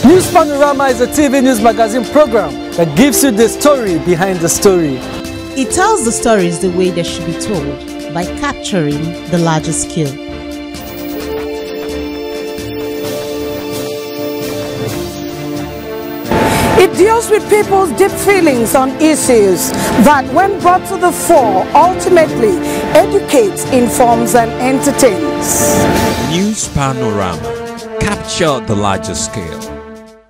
News Panorama is a TV news magazine program that gives you the story behind the story. It tells the stories the way they should be told by capturing the larger scale. It deals with people's deep feelings on issues that, when brought to the fore, ultimately educates, informs and entertains. News Panorama. Capture the larger scale.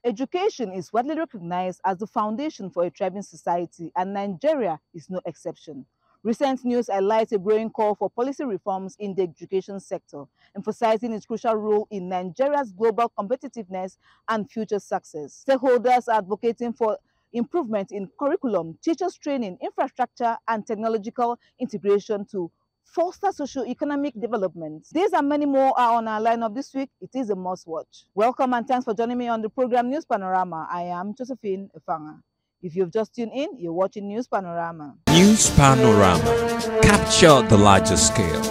Education is widely recognized as the foundation for a thriving society, and Nigeria is no exception. Recent news highlights a growing call for policy reforms in the education sector, emphasizing its crucial role in Nigeria's global competitiveness and future success. Stakeholders are advocating for improvement in curriculum, teachers' training, infrastructure, and technological integration to foster socio-economic development. These and many more are on our lineup this week. It is a must-watch. Welcome and thanks for joining me on the program News Panorama. I am Josephine Efanga. If you've just tuned in, you're watching News Panorama. News Panorama. Capture the larger scale.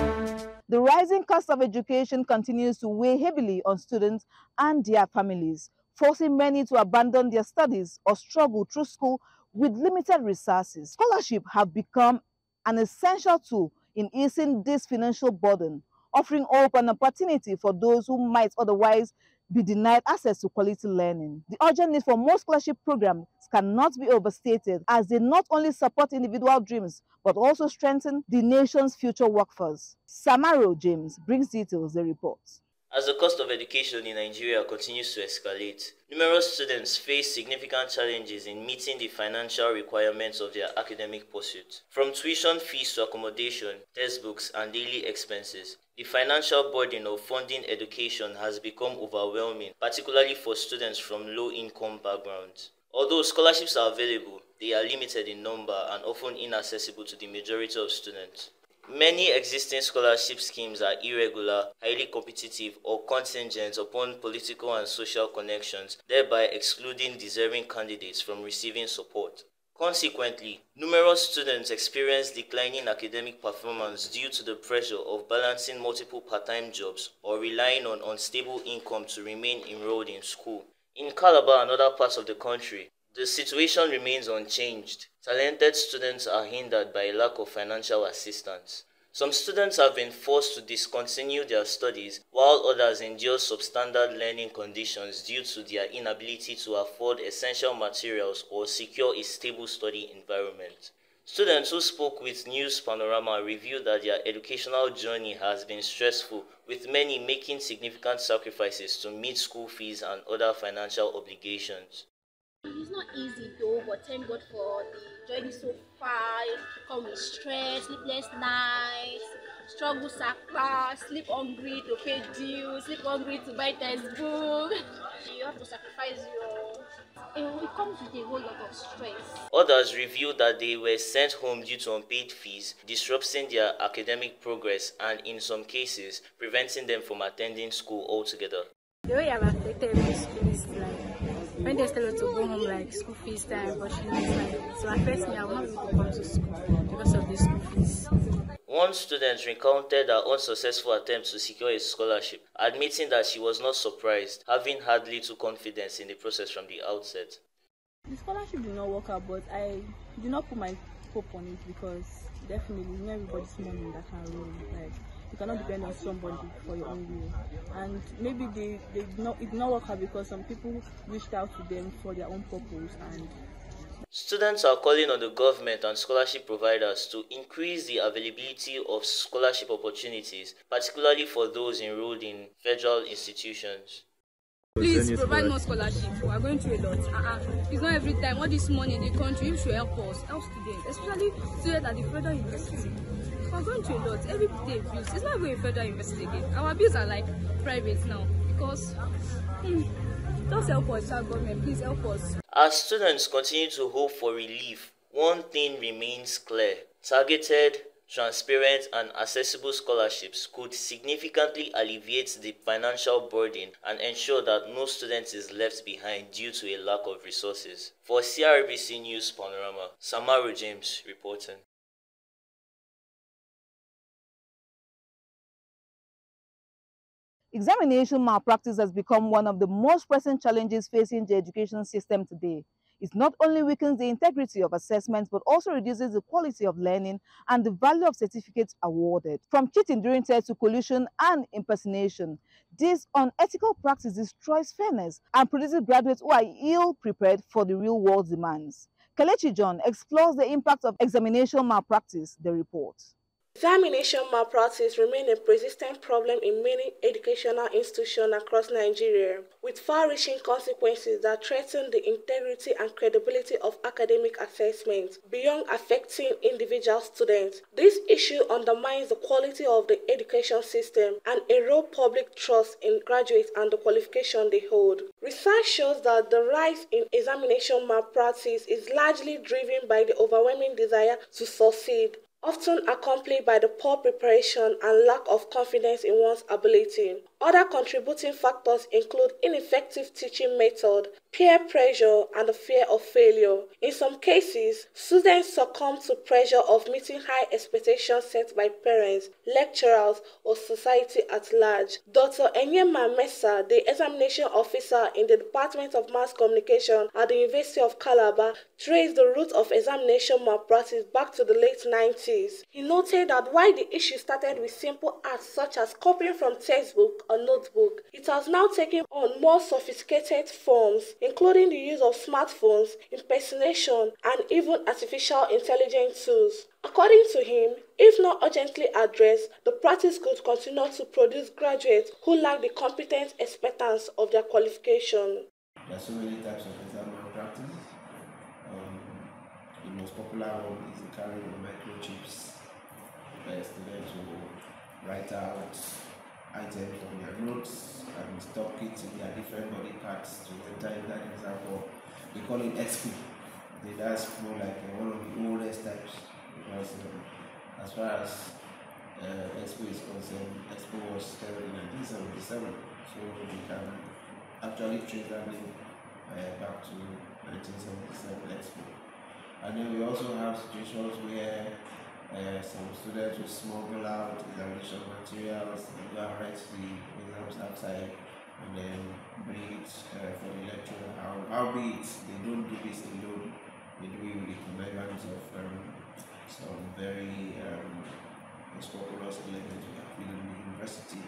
The rising cost of education continues to weigh heavily on students and their families, forcing many to abandon their studies or struggle through school with limited resources. Scholarships have become an essential tool in easing this financial burden, offering hope and opportunity for those who might otherwise be denied access to quality learning. The urgent need for more scholarship programs cannot be overstated, as they not only support individual dreams, but also strengthen the nation's future workforce. Samaro James brings details the report. As the cost of education in Nigeria continues to escalate, numerous students face significant challenges in meeting the financial requirements of their academic pursuit. From tuition fees to accommodation, textbooks, and daily expenses, the financial burden of funding education has become overwhelming, particularly for students from low-income backgrounds. Although scholarships are available, they are limited in number and often inaccessible to the majority of students. Many existing scholarship schemes are irregular, highly competitive, or contingent upon political and social connections, thereby excluding deserving candidates from receiving support. Consequently, numerous students experience declining academic performance due to the pressure of balancing multiple part-time jobs or relying on unstable income to remain enrolled in school. In Calabar and other parts of the country, the situation remains unchanged. Talented students are hindered by a lack of financial assistance. Some students have been forced to discontinue their studies, while others endure substandard learning conditions due to their inability to afford essential materials or secure a stable study environment. Students who spoke with News Panorama revealed that their educational journey has been stressful, with many making significant sacrifices to meet school fees and other financial obligations. It's not easy though, but thank God for the journey so far. Come with stress, sleepless nights, struggle sacrifice, sleep hungry to pay dues, sleep hungry to buy textbook. You have to sacrifice it comes with a whole lot of stress. Others revealed that they were sent home due to unpaid fees, disrupting their academic progress and, in some cases, preventing them from attending school altogether. The way I've affected my school is like, when they tell her to go home, like school fees time, but she needs like, so affects me. I will not be able to come to school because of the school fees. One student recounted her unsuccessful attempt to secure a scholarship, admitting that she was not surprised, having had little confidence in the process from the outset. The scholarship did not work out, but I do not put my hope on it because definitely not everybody's money that can roll. Like, you cannot depend on somebody for your own will. And maybe it did not work out because some people reached out to them for their own purpose. And students are calling on the government and scholarship providers to increase the availability of scholarship opportunities, particularly for those enrolled in federal institutions. Please provide more scholarship. We are going through a lot. It's not every time. All this money in the country should help us, help students, especially students at the federal university. We are going through a lot. Every day bills. It's not going to federal university again. Our bills are like private now because just help us, our government. Please help us. As students continue to hope for relief, one thing remains clear: targeted, transparent, and accessible scholarships could significantly alleviate the financial burden and ensure that no student is left behind due to a lack of resources. For CRBC News Panorama, Samaro James reporting. Examination malpractice has become one of the most pressing challenges facing the education system today. It not only weakens the integrity of assessments, but also reduces the quality of learning and the value of certificates awarded. From cheating during tests to collusion and impersonation, this unethical practice destroys fairness and produces graduates who are ill-prepared for the real-world demands. Kelechi John explores the impact of examination malpractice, the report. Examination malpractice remains a persistent problem in many educational institutions across Nigeria, with far-reaching consequences that threaten the integrity and credibility of academic assessments beyond affecting individual students. This issue undermines the quality of the education system and erodes public trust in graduates and the qualification they hold. Research shows that the rise in examination malpractice is largely driven by the overwhelming desire to succeed, often accompanied by the poor preparation and lack of confidence in one's ability. Other contributing factors include ineffective teaching method, peer pressure, and the fear of failure. In some cases, students succumb to pressure of meeting high expectations set by parents, lecturers, or society at large. Dr. Enyema Mesa, the examination officer in the Department of Mass Communication at the University of Calabar, traced the root of examination malpractice back to the late 90s. He noted that while the issue started with simple acts such as copying from textbook or notebook, it has now taken on more sophisticated forms, including the use of smartphones, impersonation, and even artificial intelligence tools. According to him, if not urgently addressed, the practice could continue to produce graduates who lack the competent expertise of their qualification. There are so many types of exam malpractice. The most popular one is the carrying of microchips, where students will write out items from their notes and stock it in their different body parts to enter in that example. We call it XP. That's more like one of the oldest types, because as far as XP is concerned, XP was started in 1977, so we can actually trace that name back to 1977 XP. And then we also have situations where some students will smuggle out examination materials and go and write the exams outside and then bring it for the lecturer. Albeit they don't do this alone, they do it with the connivance of some very unscrupulous elements we have in the university.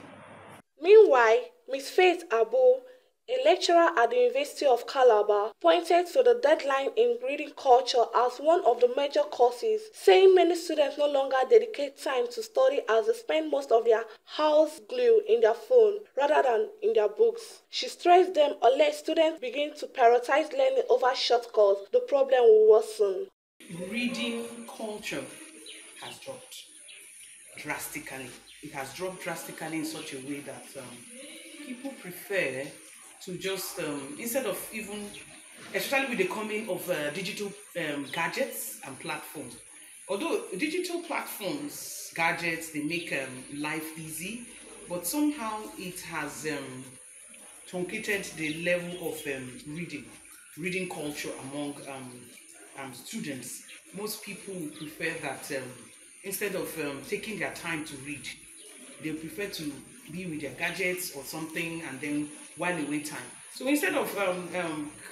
Meanwhile, Ms. Faith Abo, a lecturer at the University of Calabar, pointed to the decline in reading culture as one of the major causes, saying many students no longer dedicate time to study as they spend most of their house glued in their phone rather than in their books. She stressed them unless students begin to prioritize learning over shortcuts, the problem will worsen. Reading culture has dropped drastically. It has dropped drastically in such a way that people prefer to just, instead of even, especially with the coming of digital gadgets and platforms. Although digital platforms, gadgets, they make life easy, but somehow it has truncated the level of reading culture among students. Most people prefer that instead of taking their time to read, they prefer to be with their gadgets or something and then while away time. So instead of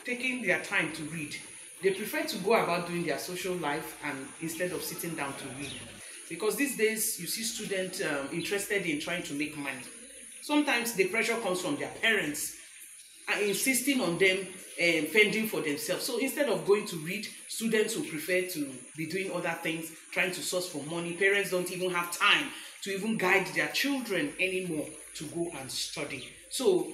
taking their time to read, they prefer to go about doing their social life and instead of sitting down to read. Because these days you see students interested in trying to make money. Sometimes the pressure comes from their parents insisting on them fending for themselves. So instead of going to read, students will prefer to be doing other things, trying to source for money. Parents don't even have time to even guide their children anymore to go and study. So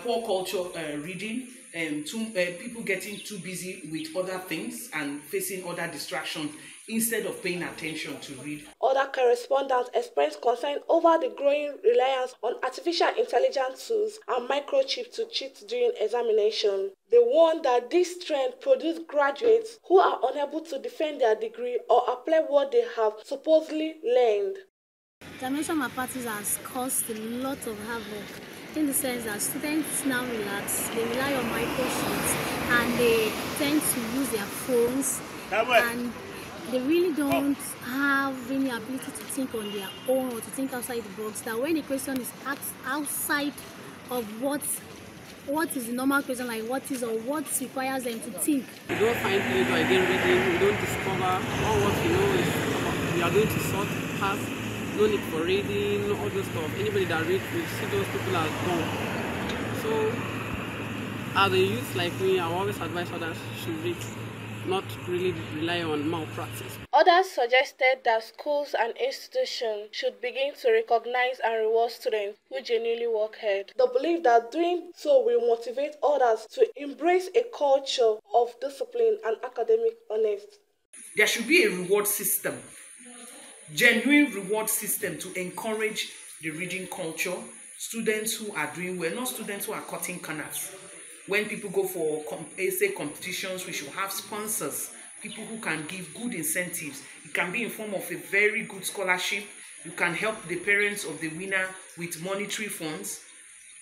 poor culture reading, people getting too busy with other things and facing other distractions instead of paying attention to read. Other correspondents expressed concern over the growing reliance on artificial intelligence tools and microchips to cheat during examination. They warn that this trend produces graduates who are unable to defend their degree or apply what they have supposedly learned. Examination malpractice has caused a lot of havoc in the sense that students now relax, they rely on microchips and they tend to use their phones and they really don't have any ability to think on their own or to think outside the box. That when a question is asked outside of what is the normal question, like what requires them to think. We don't find pleasure again reading, we don't discover all what we know is we are going to sort past, no need for reading, all those stuff. Anybody that reads, we see those people as gone. So as a youth like me, I always advise others should read, not really rely on malpractice. Others suggested that schools and institutions should begin to recognize and reward students who genuinely work hard. They believe that doing so will motivate others to embrace a culture of discipline and academic honesty. There should be a reward system, genuine reward system to encourage the reading culture, students who are doing well, not students who are cutting corners. When people go for essay competitions, we should have sponsors, people who can give good incentives. It can be in form of a very good scholarship. You can help the parents of the winner with monetary funds.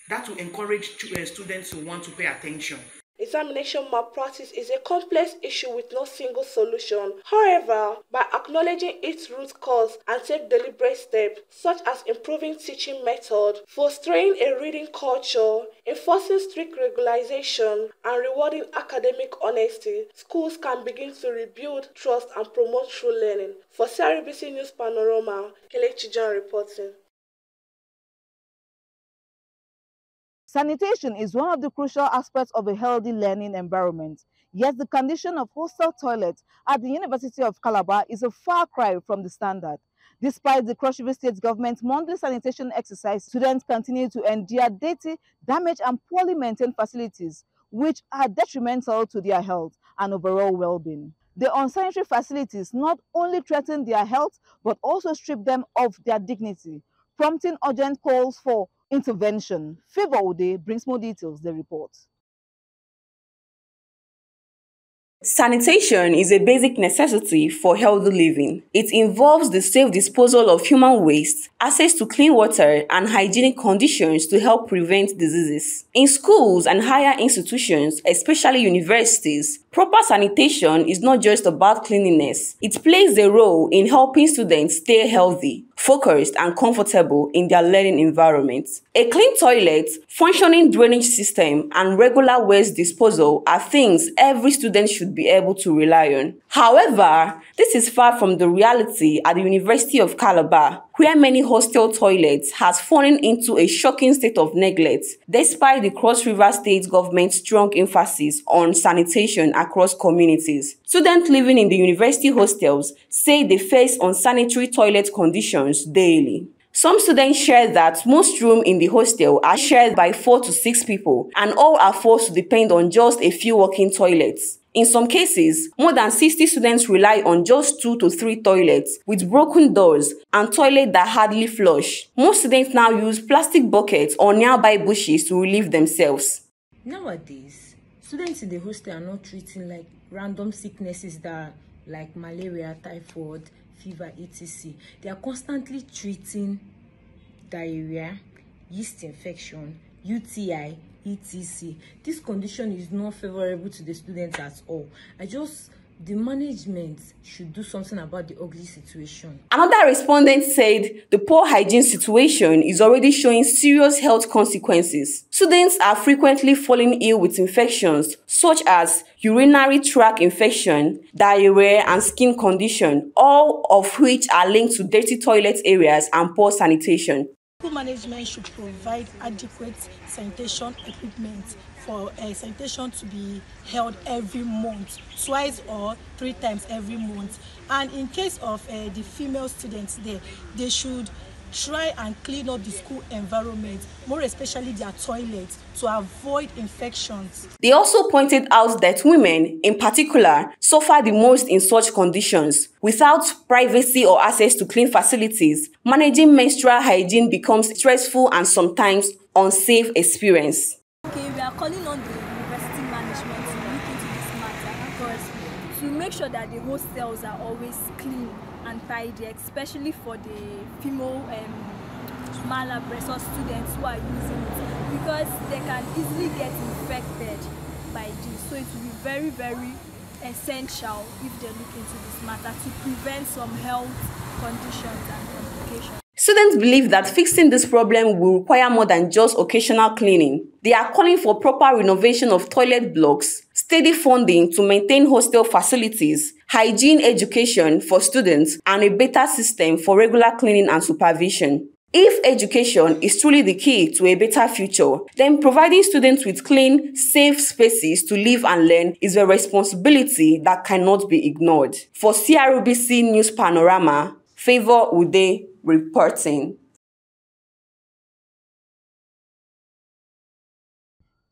That will encourage students to want to pay attention. Examination malpractice is a complex issue with no single solution. However, by acknowledging its root cause and take deliberate steps, such as improving teaching method, fostering a reading culture, enforcing strict regularization, and rewarding academic honesty, schools can begin to rebuild trust and promote true learning. For CRBC News Panorama, Kelechi John reporting. Sanitation is one of the crucial aspects of a healthy learning environment. Yet the condition of hostel toilets at the University of Calabar is a far cry from the standard. Despite the Cross River State government's monthly sanitation exercise, students continue to endure dirty, damaged and poorly maintained facilities, which are detrimental to their health and overall well-being. The unsanitary facilities not only threaten their health, but also strip them of their dignity, prompting urgent calls for intervention. Favor Ode brings more details, the report. Sanitation is a basic necessity for healthy living. It involves the safe disposal of human waste, access to clean water, and hygienic conditions to help prevent diseases. In schools and higher institutions, especially universities, proper sanitation is not just about cleanliness. It plays a role in helping students stay healthy, focused, and comfortable in their learning environment. A clean toilet, functioning drainage system, and regular waste disposal are things every student should be able to rely on. However, this is far from the reality at the University of Calabar, where many hostel toilets has fallen into a shocking state of neglect, despite the Cross River State government's strong emphasis on sanitation across communities. Students living in the university hostels say they face unsanitary toilet conditions daily. Some students share that most rooms in the hostel are shared by 4 to 6 people, and all are forced to depend on just a few working toilets. In some cases, more than 60 students rely on just 2 to 3 toilets with broken doors and toilets that hardly flush. Most students now use plastic buckets or nearby bushes to relieve themselves. Nowadays, students in the hostel are not treating like random sicknesses that are like malaria, typhoid, fever, etc. They are constantly treating diarrhea, yeast infection, UTI, etc. This condition is not favorable to the students at all. The management should do something about the ugly situation. Another respondent said the poor hygiene situation is already showing serious health consequences. Students are frequently falling ill with infections such as urinary tract infection, diarrhea, and skin condition, all of which are linked to dirty toilet areas and poor sanitation. School management should provide adequate sanitation equipment for sanitation to be held every month, twice or 3 times every month. And in case of the female students there, they should try and clean up the school environment, more especially their toilets, to avoid infections. They also pointed out that women, in particular, suffer the most in such conditions. Without privacy or access to clean facilities, managing menstrual hygiene becomes stressful and sometimes unsafe experience. Okay, we are calling on the university management to look into this matter, because to make sure that the hostels are always clean and tidy, especially for the female Malpractice or students who are using it, because they can easily get infected by this. So it will be very, very essential if they look into this matter to prevent some health conditions and complications. Students believe that fixing this problem will require more than just occasional cleaning. They are calling for proper renovation of toilet blocks, steady funding to maintain hostel facilities, hygiene education for students, and a better system for regular cleaning and supervision. If education is truly the key to a better future, then providing students with clean, safe spaces to live and learn is a responsibility that cannot be ignored. For CRBC News Panorama, Favor Ude reporting.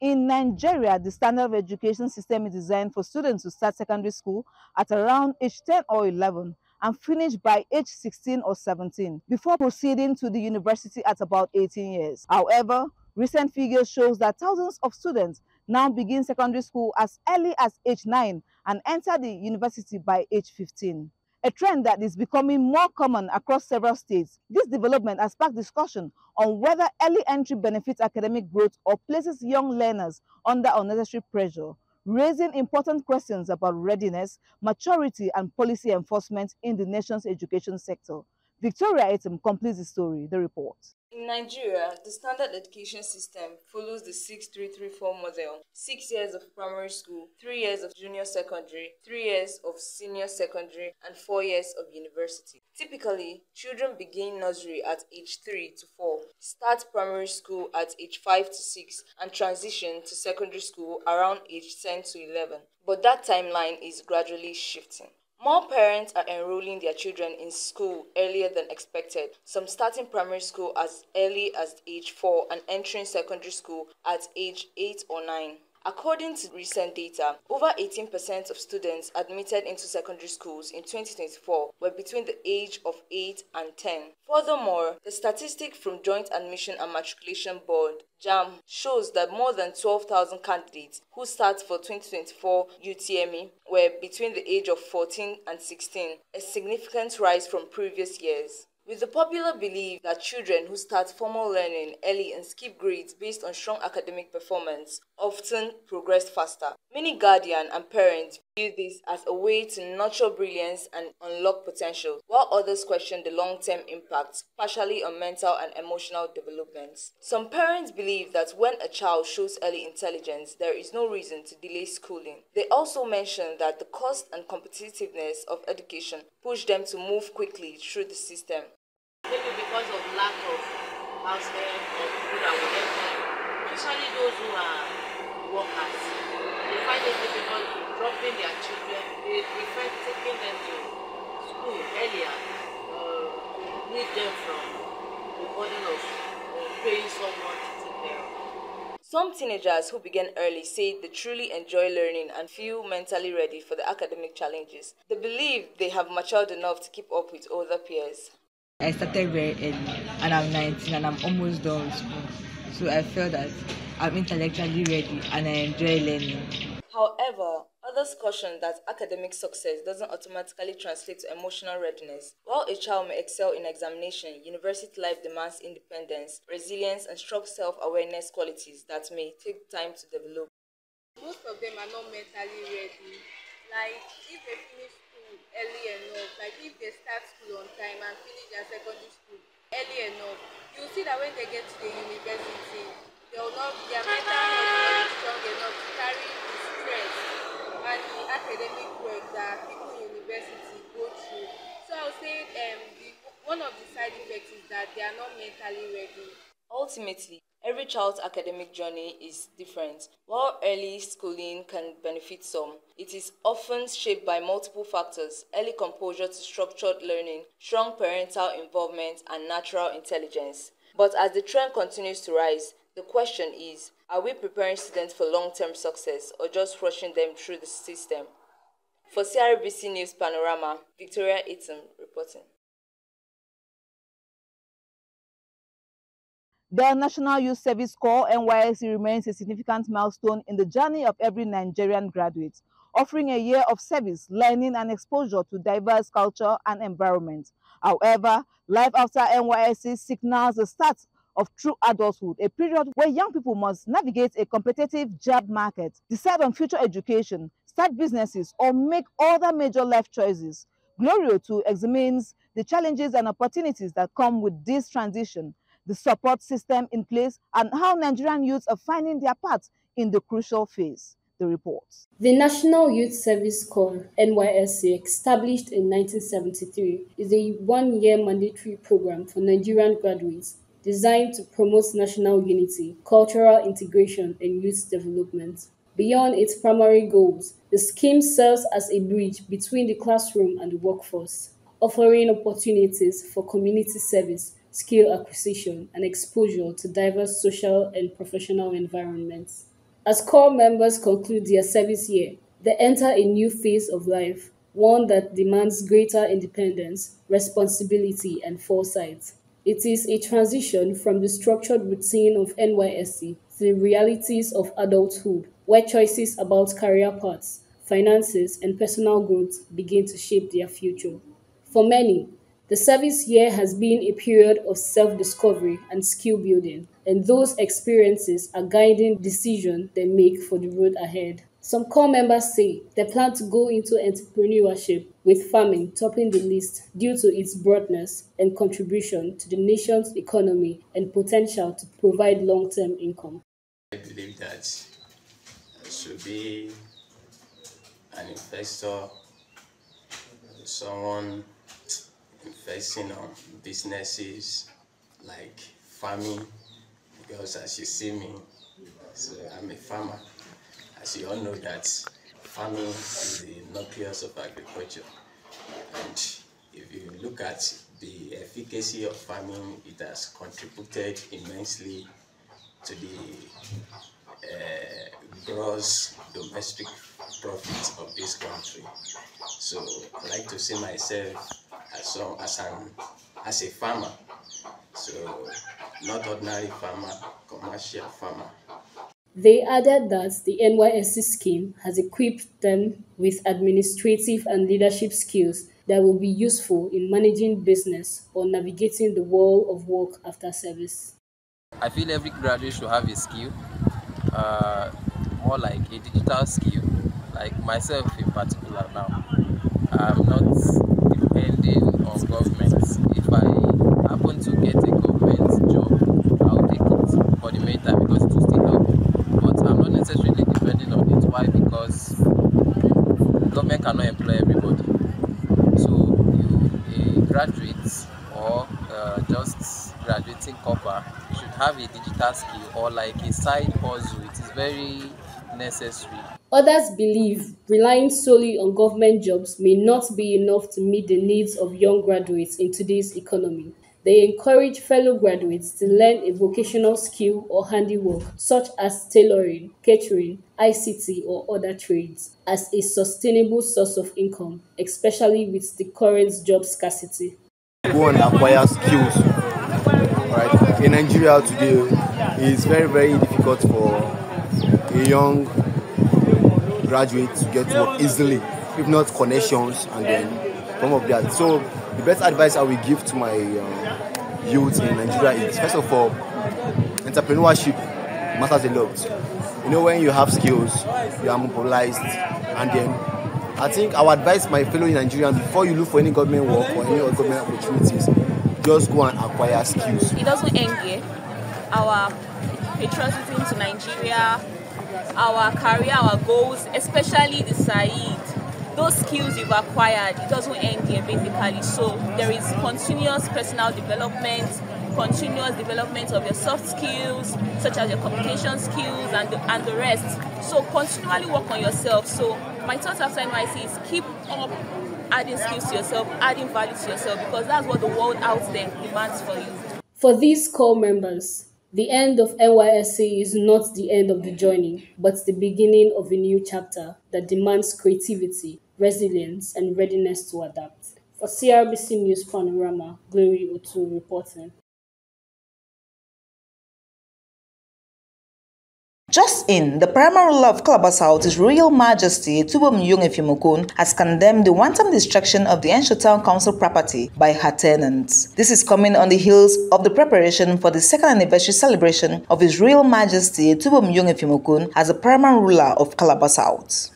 In Nigeria, the standard of education system is designed for students to start secondary school at around age 10 or 11 and finish by age 16 or 17 before proceeding to the university at about 18 years. However, recent figures show that thousands of students now begin secondary school as early as age 9 and enter the university by age 15. A trend that is becoming more common across several states. This development has sparked discussion on whether early entry benefits academic growth or places young learners under unnecessary pressure, raising important questions about readiness, maturity, and policy enforcement in the nation's education sector. Victoria Etim completes the story, the report. In Nigeria, the standard education system follows the 6334 model: 6 years of primary school, 3 years of junior secondary, 3 years of senior secondary, and 4 years of university. Typically, children begin nursery at age 3 to 4, start primary school at age 5 to 6, and transition to secondary school around age 10 to 11. But that timeline is gradually shifting. More parents are enrolling their children in school earlier than expected, some starting primary school as early as age 4 and entering secondary school at age 8 or 9. According to recent data, over 18% of students admitted into secondary schools in 2024 were between the age of 8 and 10. Furthermore, the statistic from Joint Admission and Matriculation Board (JAM) shows that more than 12,000 candidates who start for 2024 UTME were between the age of 14 and 16, a significant rise from previous years. With the popular belief that children who start formal learning early and skip grades based on strong academic performance often progress faster, many guardians and parents view this as a way to nurture brilliance and unlock potential, while others question the long-term impacts, partially on mental and emotional development. Some parents believe that when a child shows early intelligence, there is no reason to delay schooling. They also mention that the cost and competitiveness of education push them to move quickly through the system. Maybe because of lack of house help or people that will help them, especially those who are workers. They find it difficult dropping their children. They prefer taking them to school earlier, need them from the burden of paying someone to take care of. Some teenagers who began early say they truly enjoy learning and feel mentally ready for the academic challenges. They believe they have matured enough to keep up with other peers. I started very early and I'm 19 and I'm almost done with school. So I feel that I'm intellectually ready and I enjoy learning. However, others caution that academic success doesn't automatically translate to emotional readiness. While a child may excel in examination, university life demands independence, resilience, and strong self-awareness qualities that may take time to develop. Most of them are not mentally ready. Like, if they finish school early enough, like if they start school on time and finish their secondary school early enough, you'll see that when they get to the university, their mental health will not be strong enough to carry the stress and the academic work that people in university go through. So I would say one of the side effects is that they are not mentally ready. Ultimately, every child's academic journey is different. While early schooling can benefit some, it is often shaped by multiple factors: early composure to structured learning, strong parental involvement, and natural intelligence. But as the trend continues to rise, the question is, are we preparing students for long-term success or just rushing them through the system? For CRBC News Panorama, Victoria Etim reporting. The National Youth Service Corps (NYSC) remains a significant milestone in the journey of every Nigerian graduate, offering a year of service, learning, and exposure to diverse culture and environment. However, life after NYSC signals the start of true adulthood, a period where young people must navigate a competitive job market, decide on future education, start businesses, or make other major life choices. Glory Otu examines the challenges and opportunities that come with this transition, the support system in place, and how Nigerian youths are finding their path in the crucial phase. The report. The National Youth Service Corps (NYSC), established in 1973, is a one-year mandatory program for Nigerian graduates designed to promote national unity, cultural integration, and youth development. Beyond its primary goals, the scheme serves as a bridge between the classroom and the workforce, offering opportunities for community service, skill acquisition, and exposure to diverse social and professional environments. As corps members conclude their service year, they enter a new phase of life, one that demands greater independence, responsibility, and foresight. It is a transition from the structured routine of NYSC to the realities of adulthood, where choices about career paths, finances, and personal growth begin to shape their future. For many, the service year has been a period of self-discovery and skill building, and those experiences are guiding decisions they make for the road ahead. Some corps members say they plan to go into entrepreneurship, with farming topping the list due to its broadness and contribution to the nation's economy and potential to provide long-term income. I believe that I should be an investor, someone investing on businesses like farming, because as you see me, so I'm a farmer. As you all know that farming is the nucleus of agriculture, and if you look at the efficacy of farming, it has contributed immensely to the gross domestic profit of this country. So I like to see myself as a farmer, so not ordinary farmer, commercial farmer. They added that the NYSC scheme has equipped them with administrative and leadership skills that will be useful in managing business or navigating the world of work after service. I feel every graduate should have a skill, more like a digital skill, like myself in particular now. I'm not depending on government. If I happen to get a government job, I'll take it for the meantime because it will still help me. But I'm not necessarily depending on it. Why? Because government cannot employ everybody. So a graduate or just graduating copper should have a digital skill or like a side hustle. It is very necessary. Others believe relying solely on government jobs may not be enough to meet the needs of young graduates in today's economy. They encourage fellow graduates to learn a vocational skill or handiwork, such as tailoring, catering, ICT, or other trades, as a sustainable source of income, especially with the current job scarcity. Go and acquire skills. Right? In Nigeria today, it's very, very difficult for a young graduate to get work easily, if not connections and then some of that. So the best advice I will give to my youth in Nigeria is, first of all, entrepreneurship matters a lot. You know, when you have skills, you are mobilized, and then I think I would advise my fellow Nigerians, before you look for any government work or any other government opportunities, just go and acquire skills. It doesn't end here. Our patriotism to Nigeria, our career, our goals, especially the Said, those skills you've acquired, it doesn't end here basically. So there is continuous personal development, continuous development of your soft skills, such as your communication skills and the rest. So continually work on yourself. So my thoughts after NYSC is keep up adding skills to yourself, adding value to yourself, because that's what the world out there demands for you. For these core members, the end of NYSC is not the end of the journey, but the beginning of a new chapter that demands creativity, resilience, and readiness to adapt. For CRBC News Panorama, Glory Otu reporting. Just in, the primary ruler of Calabar South, His Royal Majesty Tubom-Yung Efimokun, has condemned the wanton destruction of the Ensho Town Council property by her tenants. This is coming on the heels of the preparation for the second anniversary celebration of His Royal Majesty Tubom-Yung Efimokun as the primary ruler of Calabar South.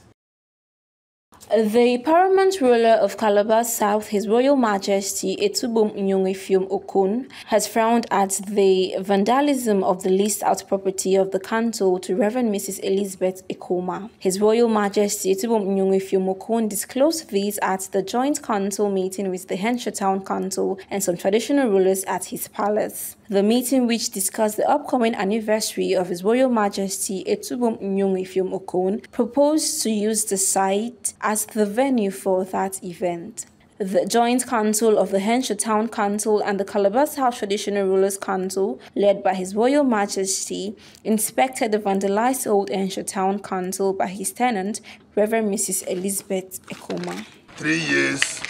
The paramount ruler of Calabar South, His Royal Majesty Etubum Nyong'Effium Okun, has frowned at the vandalism of the leased-out property of the council to Reverend Mrs. Elizabeth Ekoma. His Royal Majesty Etubum Nyong'Effium Okun disclosed these at the joint council meeting with the Henshaw Town Council and some traditional rulers at his palace. The meeting, which discussed the upcoming anniversary of His Royal Majesty Etubum Nyong'Effium Okun, proposed to use the site as the venue for that event. The Joint Council of the Henshaw Town Council and the Calabar South Traditional Rulers Council, led by His Royal Majesty, inspected the vandalized old Henshaw Town Council by his tenant, Reverend Mrs. Elizabeth Ekoma. 3 years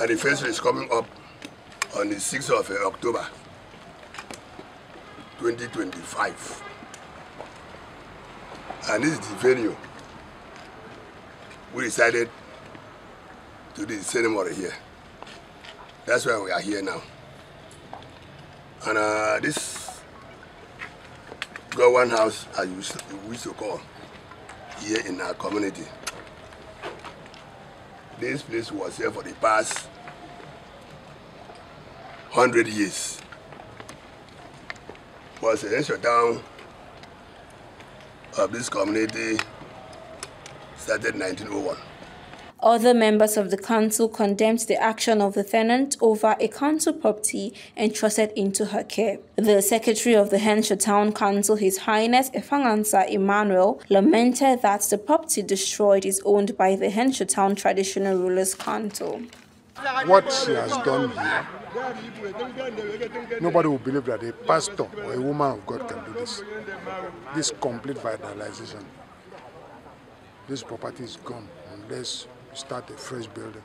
anniversary is coming up on the 6th of October 2025. And this is the venue we decided to do the ceremony here. That's why we are here now. And this got one house, as we used to call, here in our community. This place was here for the past 100 years. Was a shutdown of this community started in 1901. Other members of the council condemned the action of the tenant over a council property entrusted into her care. The secretary of the Henshaw Town Council, His Highness Efangansa Emmanuel, lamented that the property destroyed is owned by the Henshaw Town Traditional Rulers Council. What she has done here, nobody will believe that a pastor or a woman of God can do this. This complete vandalization. This property is gone unless you start a fresh building.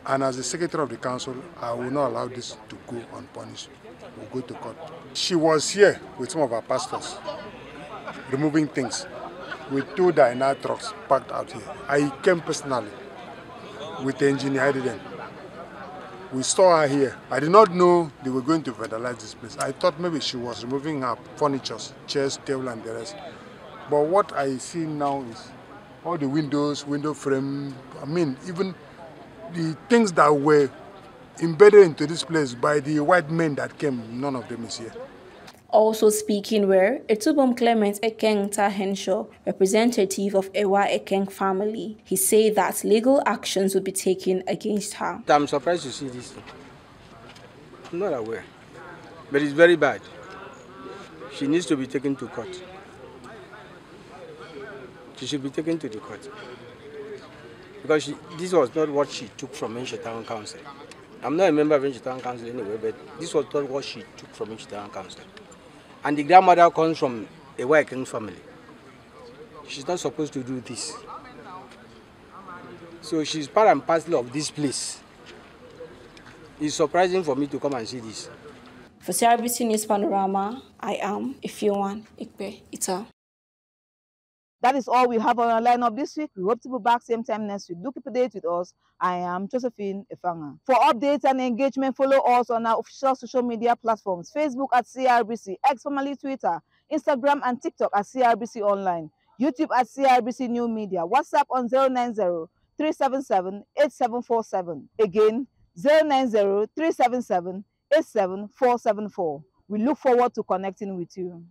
And as the secretary of the council, I will not allow this to go unpunished. We'll go to court. She was here with some of our pastors, removing things with 2 Dyna trucks parked out here. I came personally with the engineer. I didn't. We saw her here. I did not know they were going to vandalize this place. I thought maybe she was removing her furniture, chairs, table, and the rest. But what I see now is all the windows, window frame, I mean, even the things that were embedded into this place by the white men that came, none of them is here. Also speaking were Etubum Clement Ekeng Henshaw, representative of Ewa Ekeng family. He said that legal actions would be taken against her. I'm surprised to see this. I'm not aware, but it's very bad. She needs to be taken to court. She should be taken to the court. Because this was not what she took from Henshaw Town Council. I'm not a member of Henshaw Town Council anyway, but this was not what she took from Henshaw Town Council. And the grandmother comes from a white king family. She's not supposed to do this. So she's part and parcel of this place. It's surprising for me to come and see this. For CRBC News Panorama, I am Ifeoluwa Ikpe Ita. That is all we have on our lineup this week. We hope to be back same time next week. Do keep updated with us. I am Josephine Efanga. For updates and engagement, follow us on our official social media platforms. Facebook at CRBC, X formerly Twitter, Instagram and TikTok at CRBC Online, YouTube at CRBC New Media, WhatsApp on 090-377-8747. Again, 090-377-87474. We look forward to connecting with you.